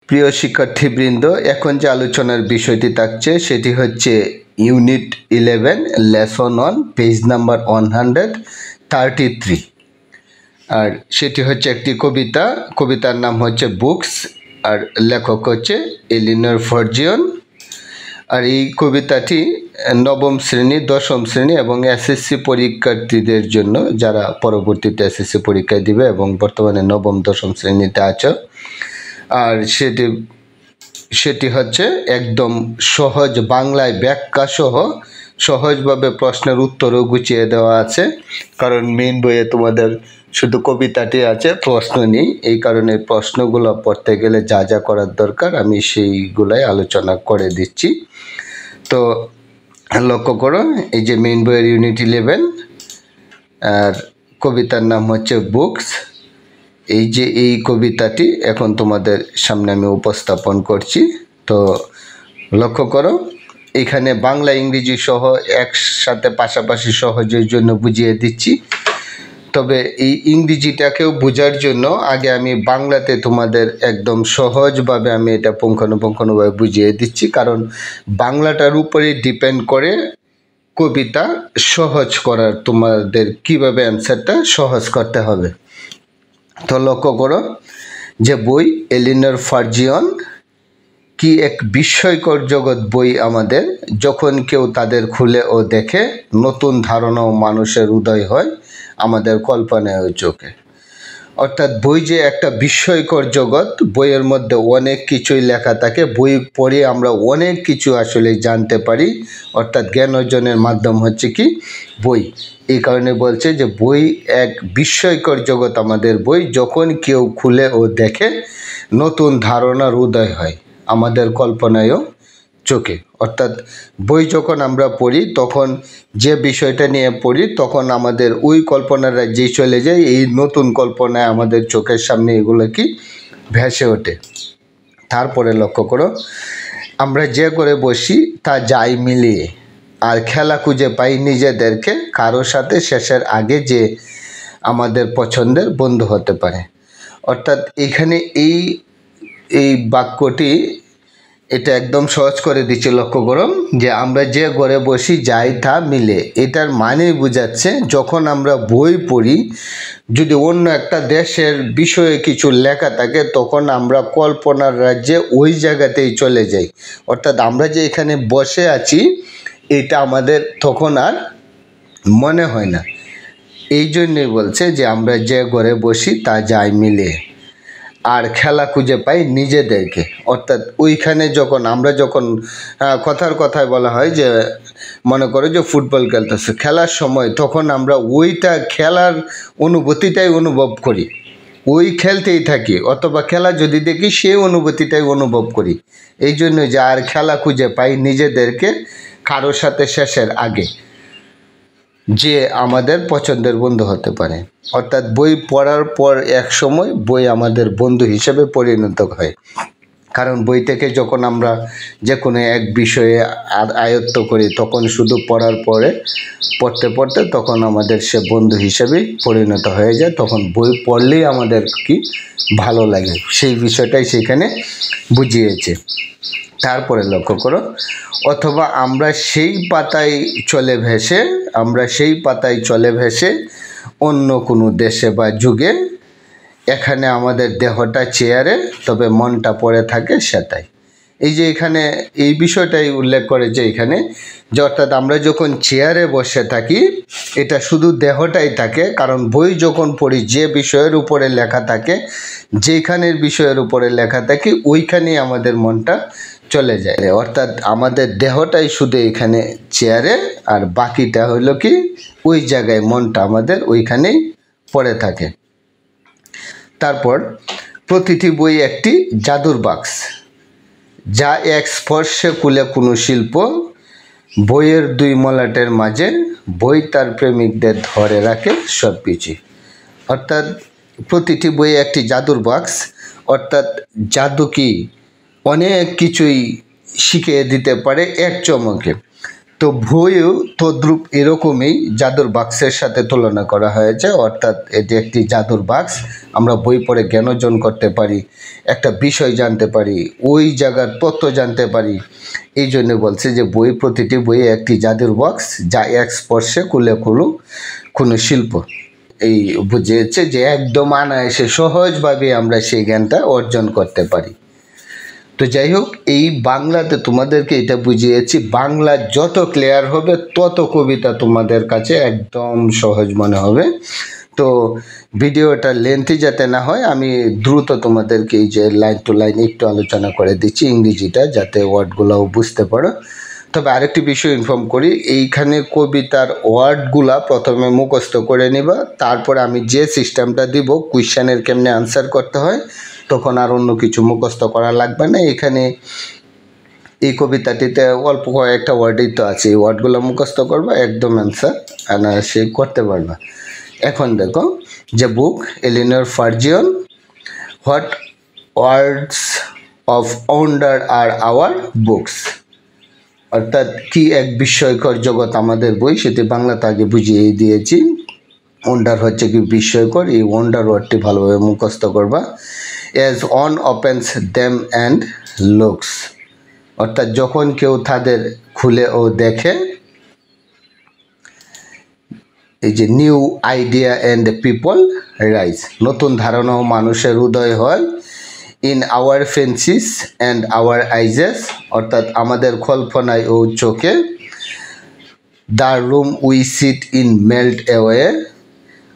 প্রিয় শিক্ষার্থীবৃন্দ, এখন যে আলোচনার বিষয়টি থাকছে সেটি হচ্ছে ইউনিট 11 লেসন 1 পেজ নাম্বার 133। আর সেটি হচ্ছে একটি কবিতার নাম হচ্ছে বুকস, আর লেখক হচ্ছে এলিনর ফার্জিয়ন। আর এই কবিতাটি নবম শ্রেণী, দশম শ্রেণী এবং এসএসসি পরীক্ষার্থীদের জন্য, যারা পরবর্তীতে এসএসসি পরীক্ষা দিবে এবং বর্তমানে নবম দশম শ্রেণীতে আছে। আর সেটি হচ্ছে একদম সহজ বাংলায় ব্যাখ্যা সহ সহজভাবে প্রশ্নের উত্তরও গুছিয়ে দেওয়া আছে, কারণ মেইন বইয়ে তোমাদের শুধু কবিতাটি আছে, প্রশ্ন নেই। এই কারণে প্রশ্নগুলো পড়তে গেলে যা যা করার দরকার আমি সেইগুলাই আলোচনা করে দিচ্ছি। তো লক্ষ্য করো, এই যে মেইন বইয়ের ইউনিট 11 আর কবিতার নাম হচ্ছে বুকস। এই যে এই কবিতাটি এখন তোমাদের সামনে আমি উপস্থাপন করছি। তো লক্ষ্য করো, এখানে বাংলা ইংরেজি সহ একসাথে পাশাপাশি সহজের জন্য বুঝিয়ে দিচ্ছি। তবে এই ইংরেজিটাকেও বোঝার জন্য আগে আমি বাংলাতে তোমাদের একদম সহজভাবে আমি এটা পুঙ্খানুপুঙ্খভাবে বুঝিয়ে দিচ্ছি, কারণ বাংলাটার উপরে ডিপেন্ড করে কবিতা সহজ করার, তোমাদের কিভাবে অ্যান্সারটা সহজ করতে হবে। তো লক্ষ্য করো যে বই এলিনর ফার্জিয়ন, কি এক বিস্ময়কর জগৎ বই আমাদের, যখন কেউ তাদের খুলে ও দেখে নতুন ধারণা ও মানুষের উদয় হয় আমাদের কল্পনায় ও চোখে। অর্থাৎ বই যে একটা বিস্ময়কর জগৎ, বইয়ের মধ্যে অনেক কিছুই লেখা থাকে, বই পড়ে আমরা অনেক কিছু আসলে জানতে পারি। অর্থাৎ জ্ঞান অর্জনের মাধ্যম হচ্ছে কি বই। এই কারণে বলছে যে বই এক বিস্ময়কর জগৎ আমাদের বই, যখন কেউ খুলে ও দেখে নতুন ধারণার উদয় হয় আমাদের কল্পনায়ও চোখে। অর্থাৎ বই যখন আমরা পড়ি তখন যে বিষয়টা নিয়ে পড়ি তখন আমাদের ওই কল্পনার রাজ্যেই চলে যায়, এই নতুন কল্পনায় আমাদের চোখের সামনে এগুলো কি ভেসে ওঠে। তারপরে লক্ষ্য করো, আমরা যে করে বসি তা যাই মিলিয়ে, আর খেলা খুঁজে পাই নিজেদেরকে কারো সাথে শেষের আগে, যে আমাদের পছন্দের বন্ধু হতে পারে। অর্থাৎ এখানে এই বাক্যটি এটা একদম সহজ করে দিচ্ছে। লক্ষ্য করো যে আমরা যে ঘরে বসি যাই তা মিলে, এটার মানেই বোঝাচ্ছে যখন আমরা বই পড়ি, যদি অন্য একটা দেশের বিষয়ে কিছু লেখা থাকে তখন আমরা কল্পনার রাজ্যে ওই জায়গাতেই চলে যাই। অর্থাৎ আমরা যে এখানে বসে আছি এটা আমাদের তখন আর মনে হয় না। এই জন্যই বলছে যে আমরা যে ঘরে বসি তা যাই মিলে, আর খেলা খুঁজে পাই নিজেদেরকে। অর্থাৎ ওইখানে আমরা যখন কথায় বলা হয় যে মনে করো যে ফুটবল খেলতেছে, খেলার সময় তখন আমরা ওইটা খেলার অনুভূতিটাই অনুভব করি, ওই খেলতেই থাকি, অথবা খেলা যদি দেখি সেই অনুভূতিটাই অনুভব করি। এই জন্য যে আর খেলা খুঁজে পাই নিজেদেরকে কারোর সাথে শেষের আগে, যে আমাদের পছন্দের বন্ধু হতে পারে। অর্থাৎ বই পড়ার পর এক সময় বই আমাদের বন্ধু হিসেবে পরিণত হয়, কারণ বই থেকে যখন আমরা যে কোনো এক বিষয়ে আয়ত্ত করি তখন শুধু পড়তে পড়তে তখন আমাদের সে বন্ধু হিসেবেই পরিণত হয়ে যায়। তখন বই পড়লেই আমাদের কি ভালো লাগে, সেই বিষয়টাই সেখানে বুঝিয়েছে। তারপরে লক্ষ্য করো, অথবা আমরা সেই পাতায় চলে ভেসে অন্য কোনো দেশে বা যুগে, এখানে আমাদের দেহটা চেয়ারে তবে মনটা পড়ে থাকে সেটাই। এই যে এখানে এই বিষয়টাই উল্লেখ করেছে এখানে, যে অর্থাৎ আমরা যখন চেয়ারে বসে থাকি এটা শুধু দেহটাই থাকে, কারণ বই যখন পড়ি যে বিষয়ের উপরে লেখা থাকে, যেখানের বিষয়ের উপরে লেখা থাকে ওইখানেই আমাদের মনটা চলে যায়। অর্থাৎ আমাদের দেহটাই শুধু এখানে চেয়ারে, আর বাকিটা হলো কি ওই জায়গায় মনটা আমাদের ওইখানেই পড়ে থাকে। তারপর প্রতিটি বই একটি জাদুর বাক্স, যা এক স্পর্শে খুলে কোনো শিল্প, বইয়ের দুই মলাটের মাঝে বই তার প্রেমিকদের ধরে রাখে সব কিছু। অর্থাৎ প্রতিটি বই একটি জাদুর বাক্স, অর্থাৎ জাদু কি অনেক কিছুই শিখিয়ে দিতে পারে এক চমকে। তো বইও তদ্রূপ এরকমই জাদুর বাক্সের সাথে তুলনা করা হয়েছে, অর্থাৎ এটি একটি জাদুর বাক্স। আমরা বই পড়ে জ্ঞান অর্জন করতে পারি, একটা বিষয় জানতে পারি, ওই জায়গার তথ্য জানতে পারি। এই জন্য বলছে যে প্রতিটি বই একটি জাদুর বাক্স, যা এক স্পর্শে খুলে কোনো শিল্প। এই বুঝিয়েছে যে একদম অনায়াসে সহজভাবে আমরা সেই জ্ঞানটা অর্জন করতে পারি। তো যাই হোক, এই বাংলাতে তোমাদেরকে এটা বুঝিয়েছি, বাংলা যত ক্লিয়ার হবে তত কবিতা তোমাদের কাছে একদম সহজ মনে হবে। তো ভিডিওটা লেন্থি যাতে না হয়, আমি দ্রুত তোমাদেরকে এই যে লাইন টু লাইন একটু আলোচনা করে দিচ্ছি ইংরেজিটা, যাতে ওয়ার্ডগুলোও বুঝতে পারো। তবে আরেকটি বিষয় ইনফর্ম করি, এইখানে কবিতার ওয়ার্ডগুলা প্রথমে মুখস্থ করে নিবা, তারপর আমি যে সিস্টেমটা দিব কোয়েশ্চেনের কেমনে আনসার করতে হয়, তখন আর অন্য কিছু মুখস্থ করা লাগবে না। এখানে এই কবিতাটিতে অল্প কয়েকটা ওয়ার্ডই তো আছে, এই ওয়ার্ডগুলো মুখস্থ করবা, একদম অ্যান্সার সে করতে পারবা। এখন দেখো যে book Eleanor Farjeon, what words of wonder are our books, অর্থাৎ কি এক বিস্ময়কর জগৎ আমাদের বই, সেটি বাংলাতে আগে বুঝিয়ে দিয়েছি। ওয়ান্ডার হচ্ছে কি বিস্ময়কর, এই ওয়ান্ডার ওয়ার্ডটি ভালোভাবে মুখস্থ করবা। As one opens them and looks, অর্থাৎ যখন কেউ তাদের খুলে ও দেখে, এই যে new idea and people rise, নতুন ধারণাও মানুষের উদয় হয়। In our fancies and our eyes, অর্থাৎ আমাদের কল্পনায় ও চোখে। The room we sit in melt away,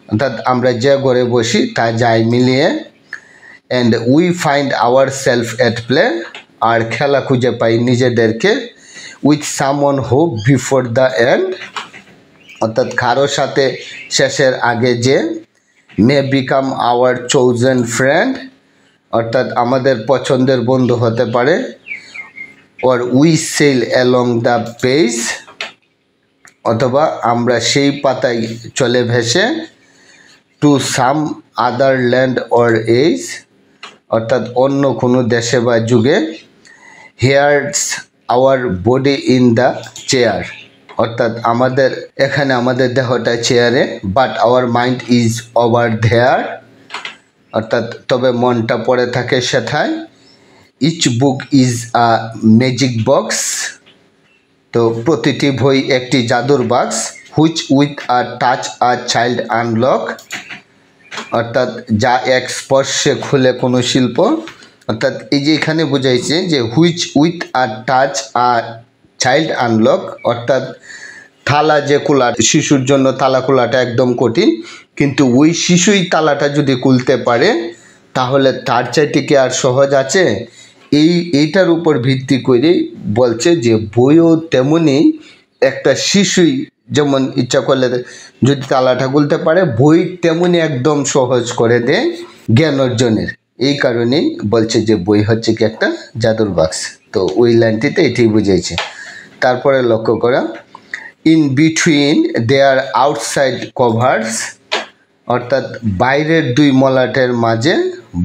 অর্থাৎ আমরা যে ঘরে বসি তা যায় মিলিয়ে। And we find our self at play, আর খেলা খুঁজে পাই নিজেদেরকে। With someone who before the end, অর্থাৎ কারো সাথে শেষের আগে যে। May become our chosen friend, অর্থাৎ আমাদের পছন্দের বন্ধু হতে পারে। Or we sail along the page, অথবা আমরা সেই পাতায় চলে ভেসে। To some other land or age, অর্থাৎ অন্য কোনো দেশে বা যুগে। Here's our body in the chair, অর্থাৎ আমাদের এখানে আমাদের দেহটা চেয়ারে। But our mind is over there, অর্থাৎ তবে মনটা পড়ে থাকে সেথায়। Each book is a magic box, তো প্রতিটি বই একটি জাদুর বাক্স। Which with a touch a child unlock, অর্থাৎ যা এক স্পর্শে খুলে কোনো শিল্প। অর্থাৎ এই যে এখানে বোঝাইছে যে which with a touch a child unlock, অর্থাৎ তালা যে খোলা, শিশুর জন্য তালা খোলাটা একদম কঠিন, কিন্তু ওই শিশুই তালাটা যদি খুলতে পারে তাহলে তার চাইতে কি আর সহজ আছে। এইটার উপর ভিত্তি করে বলছে যে বইও তেমনই, একটা শিশুই যেমন ইচ্ছা করলে যদি তালাটা খুলতে পারে, বই তেমনি একদম সহজ করে দেয় জ্ঞান অর্জনের। এই কারণেই বলছে যে বই হচ্ছে কি একটা জাদুর বাক্স। তো ওই লাইনটিতে এটি বুঝাইছে। তারপরে লক্ষ্য করা, in between their outside covers, অর্থাৎ বাইরের দুই মলাটের মাঝে।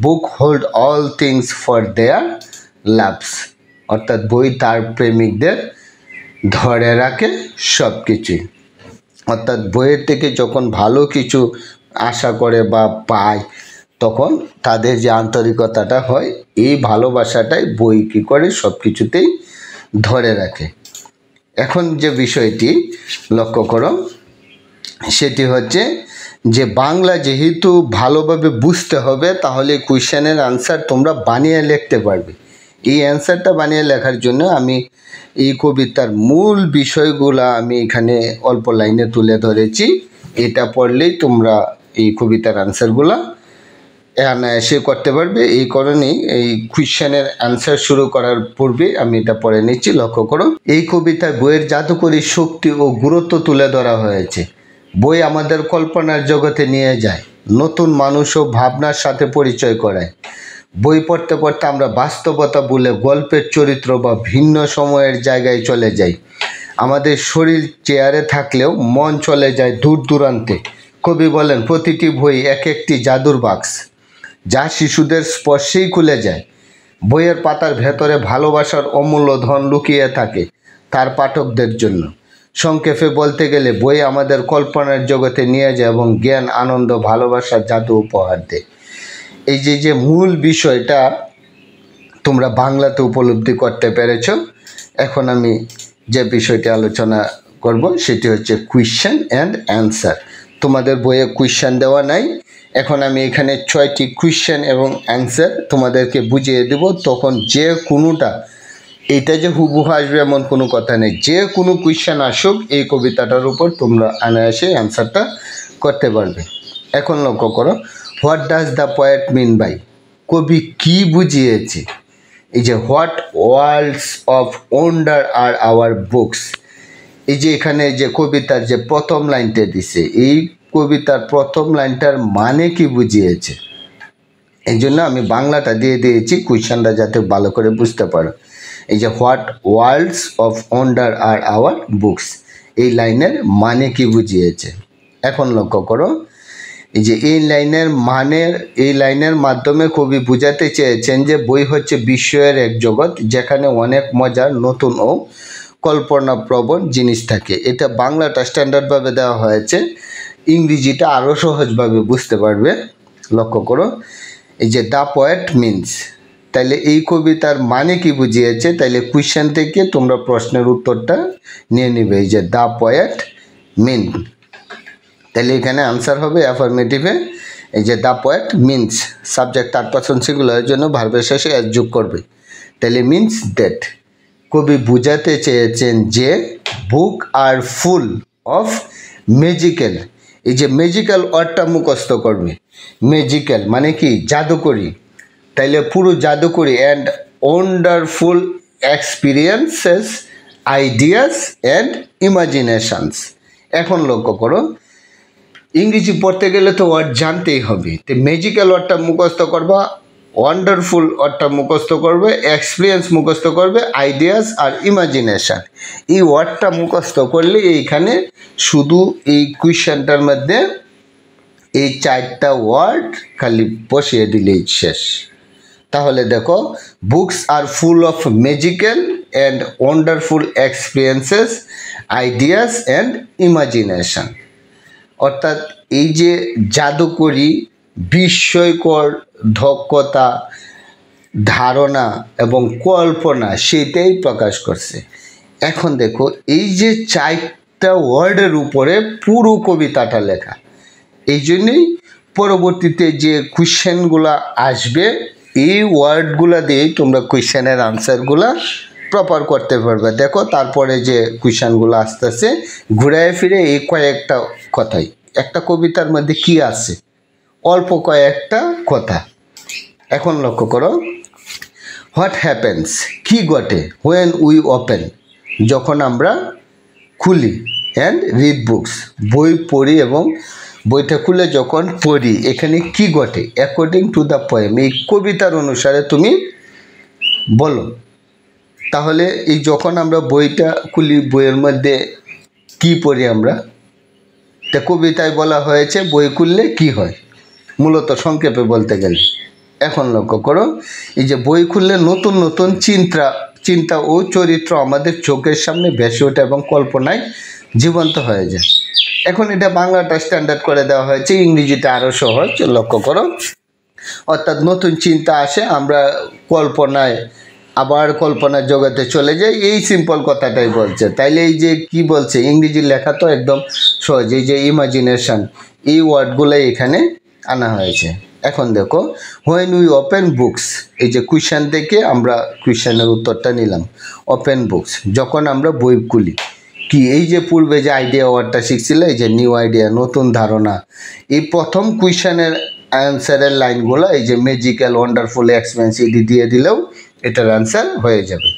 Book hold all things for their loves, অর্থাৎ বই তার প্রেমিকদের ধরে রাখে সব কিছুই। অর্থাৎ বইয়ের থেকে যখন ভালো কিছু আশা করে বা পায়, তখন তাদের যে আন্তরিকতাটা হয়, এই ভালোবাসাটাই বই কী করে সব কিছুতেই ধরে রাখে। এখন যে বিষয়টি লক্ষ্য করো, সেটি হচ্ছে যে বাংলা যেহেতু ভালোভাবে বুঝতে হবে, তাহলে কোয়েশ্চেনের আনসার তোমরা বানিয়ে লিখতে পারবে। এই অ্যান্সারটা বানিয়ে লেখার জন্য আমি এই কবিতার মূল বিষয়গুলো আমি এখানে অল্প লাইনে তুলে ধরেছি। এটা পড়লেই তোমরা এই কবিতার আনসারগুলো অনায়াসে করতে পারবে। এই কারণেই এই কোয়েশ্চেনের আনসার শুরু করার পূর্বে আমি এটা পড়ে নিচ্ছি, লক্ষ্য করো। এই কবিতায় বইয়ের জাদুকরী শক্তি ও গুরুত্ব তুলে ধরা হয়েছে। বই আমাদের কল্পনার জগতে নিয়ে যায়, নতুন মানুষ ও ভাবনার সাথে পরিচয় করায়। বই পড়তে পড়তে আমরা বাস্তবতা ভুলে গল্পের চরিত্র বা ভিন্ন সময়ের জায়গায় চলে যাই। আমাদের শরীর চেয়ারে থাকলেও মন চলে যায় দূর দূরান্তে। কবি বলেন, প্রতিটি বই এক একটি জাদুর বাক্স, যা শিশুদের স্পর্শেই খুলে যায়। বইয়ের পাতার ভেতরে ভালোবাসার অমূল্য ধন লুকিয়ে থাকে তার পাঠকদের জন্য। সংক্ষেপে বলতে গেলে বই আমাদের কল্পনার জগতে নিয়ে যায় এবং জ্ঞান, আনন্দ, ভালোবাসার জাদু উপহার দেয়। এই যে মূল বিষয়টা তোমরা বাংলাতে উপলব্ধি করতে পেরেছ। এখন আমি যে বিষয়টি আলোচনা করব সেটি হচ্ছে কোয়েশ্চেন অ্যান্ড অ্যান্সার। তোমাদের বইয়ে কোয়েশ্চেন দেওয়া নাই, এখন আমি এখানে 6টি কোয়েশ্চেন এবং অ্যান্সার তোমাদেরকে বুঝিয়ে দেব। তখন যে কোনোটা, এটা যে হুবহু আসবে এমন কোনো কথা নেই, যে কোনো কোয়েশ্চেন আসুক এই কবিতাটার উপর তোমরা অনায়াসে অ্যান্সারটা করতে পারবে। এখন লক্ষ্য করো, what does the poet mean by, কবি কি বুঝিয়েছে? এই যে what worlds of wonder are our books, এই যে এখানে যে কবিতার যে প্রথম লাইনটা দিছে, এই কবিতার প্রথম লাইনটার মানে কি বুঝিয়েছে? এই জন্য আমি বাংলাটা দিয়ে দিয়েছি কোয়েশ্চেনটা যাতে ভালো করে বুঝতে পারো। এই যে what worlds of wonder are our books, এই লাইনের মানে কি বুঝিয়েছে? এখন লক্ষ্য করো, এই যে এই লাইনের মাধ্যমে কবি বুঝাতে চেয়েছেন যে বই হচ্ছে বিস্ময়ের এক জগৎ যেখানে অনেক মজার, নতুন ও কল্পনাপ্রবণ জিনিস থাকে। এটা বাংলাটা স্ট্যান্ডার্ডভাবে দেওয়া হয়েছে, ইংরেজিটা আরও সহজভাবে বুঝতে পারবে। লক্ষ্য করো, এই যে দ্য পোয়েট মিনস, তাইলে এই কবিতার মানে কি বুঝিয়েছে? তাইলে কোয়েশ্চেন থেকে তোমরা প্রশ্নের উত্তরটা নিয়ে নিবে। এই যে দ্য পোয়েট মিন, তাহলে এখানে আনসার হবে অ্যাফার্মেটিভে। এই যে the poet means, subject third person সিঙ্গুলারের জন্য ভার্বের শেষে এস যোগ করবে। তাহলে মিনস দ্যাট, কবি বুঝাতে চেয়েছেন যে বুক আর ফুল অফ ম্যাজিক্যাল, এই যে ম্যাজিক্যাল ওয়ার্ডটা মুখস্থ করবে। ম্যাজিক্যাল মানে কি? জাদুকরী। তাইলে পুরো জাদুকরী and wonderful experiences, ideas and imaginations. এখন লক্ষ্য করো, ইংরেজি পড়তে গেলে তো ওয়ার্ড জানতেই হবে। তো ম্যাজিক্যাল ওয়ার্ডটা মুখস্থ করবা, ওয়ান্ডারফুল ওয়ার্ডটা মুখস্থ করবে, এক্সপিরিয়েন্স মুখস্থ করবে, আইডিয়াস আর ইমাজিনেশন। এই ওয়ার্ডটা মুখস্থ করলে এইখানে শুধু এই কোয়েশ্চেনটার মধ্যে এই 4টা ওয়ার্ড খালি বসিয়ে দিলেই শেষ। তাহলে দেখো, books are full of magical and wonderful experiences, ideas and imagination. অর্থাৎ এই যে জাদুকরী, বিস্ময়কর দক্ষতা, ধারণা এবং কল্পনা, সেটাই প্রকাশ করছে। এখন দেখো, এই যে 4টা ওয়ার্ডের উপরে পুরো কবিতাটা লেখা। এই জন্যই পরবর্তীতে যে কোয়েশ্চেনগুলো আসবে এই ওয়ার্ডগুলো দিয়েই তোমরা কোয়েশ্চেনের আনসারগুলো প্রপার করতে পারবে। দেখো, তারপরে যে কোয়েশ্চেনগুলো আসতেছে ঘুরায় ফিরে এই কয়েকটা কথাই। একটা কবিতার মধ্যে কি আছে? অল্প কয়েকটা কথা। এখন লক্ষ্য করো, হোয়াট হ্যাপেন্স, কি ঘটে? হোয়েন উই ওপেন, যখন আমরা খুলি, অ্যান্ড রিড বুকস, বই পড়ি এবং বইটা খুলে যখন পড়ি, এখানে কি ঘটে? অ্যাকর্ডিং টু দ্য পোয়েম, এই কবিতার অনুসারে তুমি বলো। তাহলে এই যখন আমরা বইটা খুলি, বইয়ের মধ্যে কি পড়ি আমরা? তা কবিতায় বলা হয়েছে বই খুললে কি হয়, মূলত সংক্ষেপে বলতে গেলে। এখন লক্ষ্য করো, এই যে বই খুললে নতুন নতুন চিন্তা ও চরিত্র আমাদের চোখের সামনে ভেসে ওঠে এবং কল্পনায় জীবন্ত হয়ে যায়। এখন এটা বাংলাটা স্ট্যান্ডার্ড করে দেওয়া হয়েছে, ইংরেজিটা আরও সহজ। লক্ষ্য করো, অর্থাৎ নতুন চিন্তা আসে, আমরা কল্পনার জগতে চলে যাই, এই সিম্পল কথাটাই বলছে। তাইলে এই যে কি বলছে, ইংরেজি লেখা তো একদম সহজ। এই যে ইমাজিনেশন, এই ওয়ার্ডগুলো এখানে আনা হয়েছে। এখন দেখো, হোয়েন উই ওপেন বুকস, এই যে কোয়েশ্চেন থেকে আমরা কোয়েশ্চেনের উত্তরটা নিলাম। ওপেন বুকস, যখন আমরা বই খুলি, কি? এই যে পূর্বে যে আইডিয়া ওয়ার্ডটা শিখছিল, এই যে নিউ আইডিয়া, নতুন ধারণা, এই প্রথম কোয়েশ্চেনের অ্যান্সারের লাইনগুলো এই যে ম্যাজিক্যাল, ওয়ান্ডারফুল এক্সপিরিয়েন্স এটি দিয়ে দিলেও এটার অ্যান্সার হয়ে যাবে।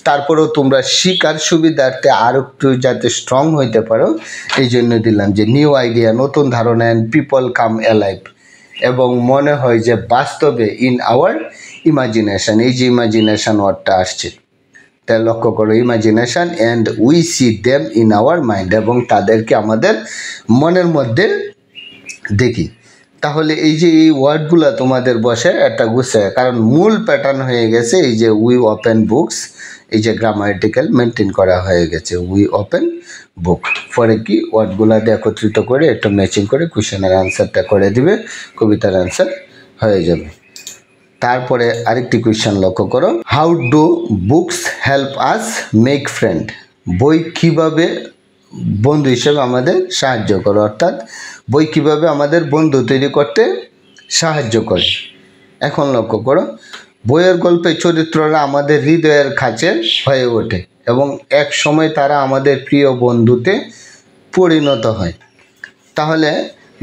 তারপরেও তোমরা শিকার সুবিধার্থে আর একটু যাতে স্ট্রং হইতে পারো এই জন্য দিলাম যে নিউ আইডিয়া, নতুন ধারণা, অ্যান্ড পিপল কাম অ্যালাইভ, এবং মনে হয় যে বাস্তবে, ইন আওয়ার ইমাজিনেশন, এই যে ইমাজিনেশন ওয়ার্ডটা আসছে, তাই লক্ষ্য করো, imagination, and we see them in our mind, এবং তাদেরকে আমাদের মনের মধ্যে দেখি। তাহলে এই যে এই ওয়ার্ডগুলো তোমাদের বসে একটা গুছে, কারণ মূল প্যাটার্ন হয়ে গেছে এই যে উই ওপেন বুকস, এই যে গ্রামাটিক্যাল মেনটেন করা হয়ে গেছে উই ওপেন বুক। পরে কি ওয়ার্ডগুলা দিয়ে একত্রিত করে একটু ম্যাচিং করে কোশ্চেনের আনসারটা করে দিবে, কবিতার আনসার হয়ে যাবে। তারপরে আরেকটি কোয়েশ্চেন লক্ষ্য করো, how do books help us make friend? বই কিভাবে বন্ধু হিসেবে আমাদের সাহায্য করে, অর্থাৎ বই কিভাবে আমাদের বন্ধু তৈরি করতে সাহায্য করে। এখন লক্ষ্য করো, বইয়ের গল্পে চরিত্ররা আমাদের হৃদয়ের কাছে হয়ে ওঠে এবং এক সময় তারা আমাদের প্রিয় বন্ধুতে পরিণত হয়। তাহলে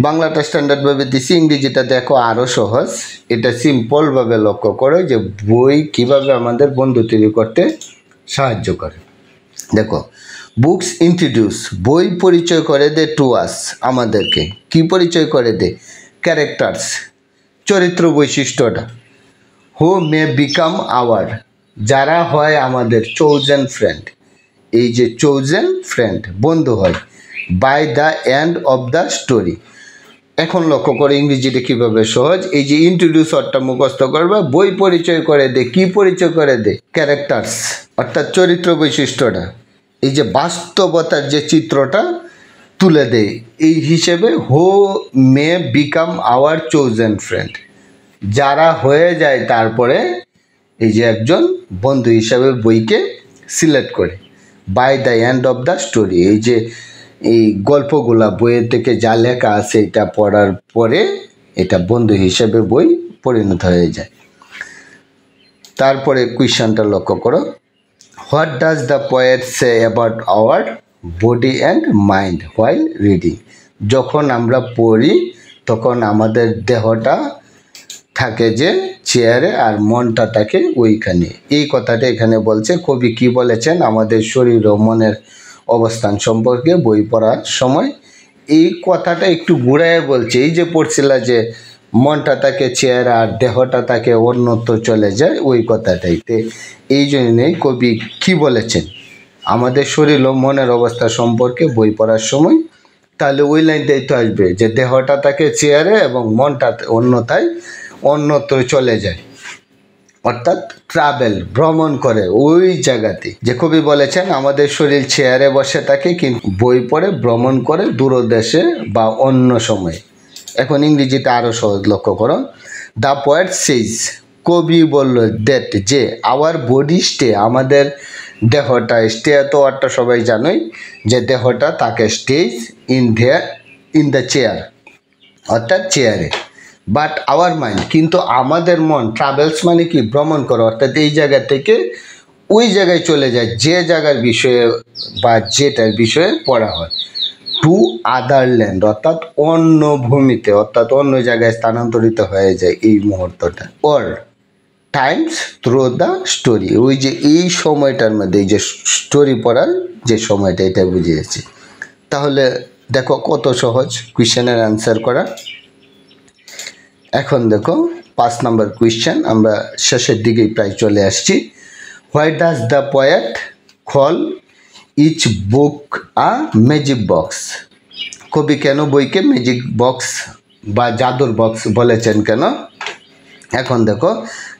বাংলাটা স্ট্যান্ডার্ডভাবে দিছি, ইংরেজিটা দেখো আরও সহজ। এটা সিম্পলভাবে লক্ষ্য করো যে বই কিভাবে আমাদের বন্ধু তৈরি করতে সাহায্য করে। দেখো, বুকস ইন্ট্রোডিউস, বই পরিচয় করে দে টু আস, আমাদেরকে কি পরিচয় করে দে? ক্যারেক্টার্স, চরিত্র বৈশিষ্ট্যটা। হু মে বিকাম আওয়ার, যারা হয় আমাদের চোজেন ফ্রেন্ড, এই যে চোজেন ফ্রেন্ড বন্ধু হয়। By the end of the story. এখন লক্ষ্য করে ইংরেজিতে কীভাবে সহজ, এই যে ইন্ট্রোডিউস অর্থটা মুখস্থ করবে, বই পরিচয় করে দে, কি পরিচয় করে দে? ক্যারেক্টার্স, অর্থাৎ চরিত্র বৈশিষ্ট্যটা, এই যে বাস্তবতার যে চিত্রটা তুলে দেয় এই হিসেবে who may become our chosen friend, যারা হয়ে যায় তারপরে এই যে একজন বন্ধু হিসাবে বইকে সিলেক্ট করে। By the end of the story, এই যে এই গল্পগুলা বইয়ের থেকে যা লেখা আছে এটা পড়ার পরে এটা বন্ধু হিসেবে বই পরিণত হয়ে যায়। তারপরে কোয়েশ্চনটা লক্ষ্য করো, what does the poet say about our body and mind while reading? যখন আমরা পড়ি তখন আমাদের দেহটা থাকে যে চেয়ারে আর মনটা থাকে ওইখানে। এই কথাটা এখানে বলছে, কবি কি বলেছেন আমাদের শরীর ও মনের অবস্থান সম্পর্কে বই পড়ার সময়। এই কথাটা একটু ঘুরায় বলছে, এই যে পড়ছিলা যে মনটা তাকে চেয়ারে আর দেহটা তাকে অন্যত্র চলে যায়, ওই কথাটাই। তো এই জন্যই কবি কি বলেছেন আমাদের শরীর ও মনের অবস্থা সম্পর্কে বই পড়ার সময়, তাহলে ওই লাইনটাই তো আসবে যে দেহটা তাকে চেয়ারে এবং মনটা অন্যত্র চলে যায়, অর্থাৎ ট্রাভেল, ভ্রমণ করে ওই জায়গাতে। যে কবি বলেছেন আমাদের শরীর চেয়ারে বসে থাকে কিন্তু বই পড়ে ভ্রমণ করে দূরদেশে বা অন্য সময়ে। এখন ইংরেজিতে আরও সহজ লক্ষ্য করো, দ্য পোয়েট সেইজ, কবি বলল দ্যাট, যে আওয়ার বডি স্টে, আমাদের দেহটা স্টে, তো একটা সবাই জানোই যে দেহটা তাকে স্টেজ ইন দ্য চেয়ার, অর্থাৎ চেয়ারে। বাট আওয়ার মাইন্ড, কিন্তু আমাদের মন ট্রাভেলস মানে কি? ভ্রমণ করে, অর্থাৎ এই জায়গা থেকে ওই জায়গায় চলে যায় যে জায়গার বিষয়ে বা যেটার বিষয়ে পড়া হয়। টু আদার ল্যান্ড, অর্থাৎ অন্য ভূমিতে, অর্থাৎ অন্য জায়গায় স্থানান্তরিত হয়ে যায় এই মুহূর্তটা। Or Times through the story, ওই যে এই সময়টার মধ্যে এই যে স্টোরি পড়ার যে সময়টা, এটা বুঝিয়েছি। তাহলে দেখো কত সহজ কোয়েশ্চেনের অ্যান্সার করা। এখন দেখো 5 নম্বর কোয়েশ্চেন, আমরা শেষের দিকেই প্রায় চলে আসছি। Why does the poet call each book a magic box? কবি কেন বইকে ম্যাজিক বক্স বা জাদুর বক্স বলেছেন কেন? এখন দেখো,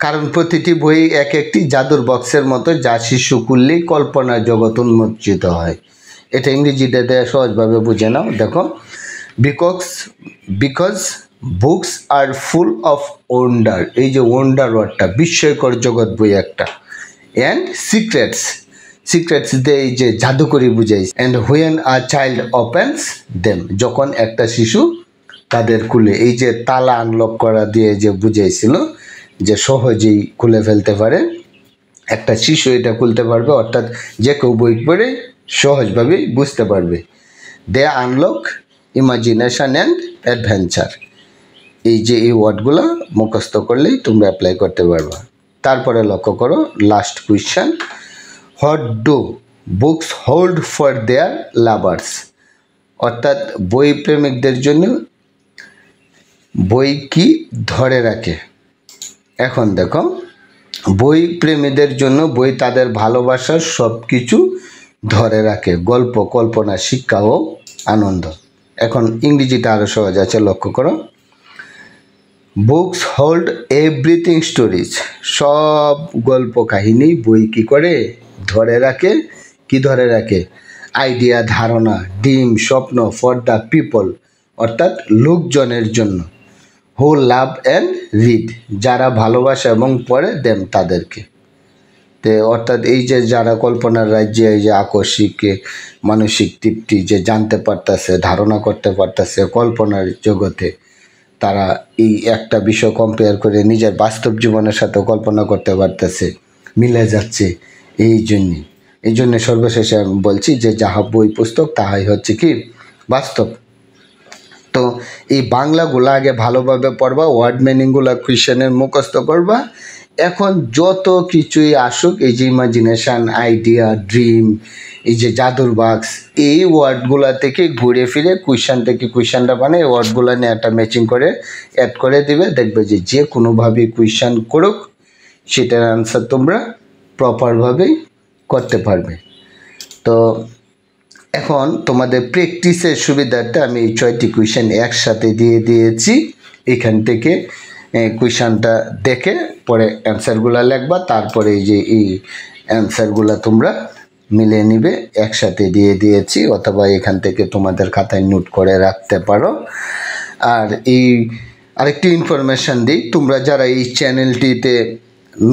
কারণ প্রতিটি বই এক একটি জাদুর বক্সের মতো, যা শিশু করলেই কল্পনার জগৎ উন্মোচিত হয়। এটা ইংরেজিতে সহজভাবে বুঝে নাও। দেখো, because books are full of wonder, এই যে ওয়ান্ডার ওয়ার্ডটা বিস্ময়কর জগৎ বই একটা, অ্যান্ড সিক্রেটস দিয়ে এই যে জাদুকরি বুঝাই। And when a child opens them, যখন একটা শিশু তাদের খুলে, এই যে তালা আনলক করা দিয়ে যে বুঝাইছিল যে সহজেই খুলে ফেলতে পারে একটা শিশু, এটা খুলতে পারবে, অর্থাৎ যে কেউ বই পড়ে সহজভাবে বুঝতে পারবে। দে আনলক ইমাজিনেশন অ্যান্ড অ্যাডভেঞ্চার, এই যে এই ওয়ার্ডগুলো মুখস্থ করলেই তোমরা অ্যাপ্লাই করতে পারবা। তারপরে লক্ষ্য করো last question, what do books hold for their lovers? অর্থাৎ বই প্রেমিকদের জন্য বই কি ধরে রাখে? এখন দেখো, বই প্রেমীদের জন্য বই তাদের ভালোবাসার সব কিছু ধরে রাখে, গল্প, কল্পনা, শিক্ষা ও আনন্দ। এখন ইংরেজিটা আরও সহজ আছে, লক্ষ্য করো, বুকস হোল্ড এভরিথিং স্টোরিজ, সব গল্প কাহিনী বই কী করে ধরে রাখে, কি ধরে রাখে, আইডিয়া, ধারণা, ডিম, স্বপ্ন, ফর দ্য পিপল, অর্থাৎ লোকজনের জন্য। হু লাভ অ্যান্ড রিড, যারা ভালোবাসে এবং পড়ে দেন তাদেরকে। তো অর্থাৎ এই যে যারা কল্পনার রাজ্যে এই যে আকস্মিক মানসিক তৃপ্তি যে জানতে পারতেছে, ধারণা করতে পারতেছে কল্পনার জগতে, তারা এই একটা বিষয় কম্পেয়ার করে নিজের বাস্তব জীবনের সাথে কল্পনা করতে পারতেছে, মিলে যাচ্ছে। এই জন্যে সর্বশেষে আমি বলছি যে যাহা বই পুস্তক তাহাই হচ্ছে কি বাস্তব। তো এই বাংলাগুলো আগে ভালোভাবে পড়বা, ওয়ার্ড মিনিংগুলো কোয়েশ্চেনের মুখস্থ করবা। এখন যত কিছুই আসুক, এই যে ইমাজিনেশান, আইডিয়া, ড্রিম, এই যে জাদুর বাক্স, এই ওয়ার্ডগুলো থেকে ঘুরে ফিরে কোয়েশ্চেন থেকে কোয়েশ্চেনটা বানিয়ে ওয়ার্ডগুলো নিয়ে একটা ম্যাচিং করে অ্যাড করে দিবে। দেখবে যে কোনোভাবেই কোয়েশ্চেন করুক সেটার আনসার তোমরা প্রপারভাবেই করতে পারবে। তো এখন তোমাদের প্র্যাকটিসের সুবিধার্থে আমি 6টি কোয়েশ্চেন একসাথে দিয়ে দিয়েছি। এখান থেকে কোয়েশ্চেনটা দেখে পরে অ্যান্সারগুলো লিখবা, তারপরে এই যে এই অ্যান্সারগুলো তোমরা মিলে নিবে। একসাথে দিয়ে দিয়েছি, অথবা এখান থেকে তোমাদের খাতায় নোট করে রাখতে পারো। আর এই আরেকটি ইনফরমেশান দিই, তোমরা যারা এই চ্যানেলটিতে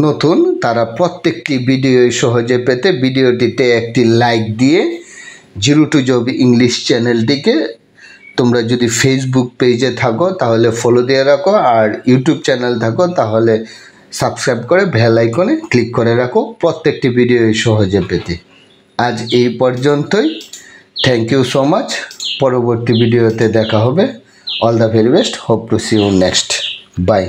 নতুন তারা প্রত্যেকটি ভিডিও সহজে পেতে ভিডিওটিতে একটি লাইক দিয়ে জিরো টু জব ইংলিশ চ্যানেলটিকে তোমরা যদি ফেসবুক পেজে থাকো তাহলে ফলো দিয়ে রাখো, আর ইউটিউব চ্যানেল থাকো তাহলে সাবস্ক্রাইব করে বেল আইকনে ক্লিক করে রাখো প্রত্যেকটি ভিডিও সহজে পেতে। আজ এই পর্যন্তই। Thank you so much. পরবর্তী ভিডিওতে দেখা হবে। All the very best. Hope to see you next. By.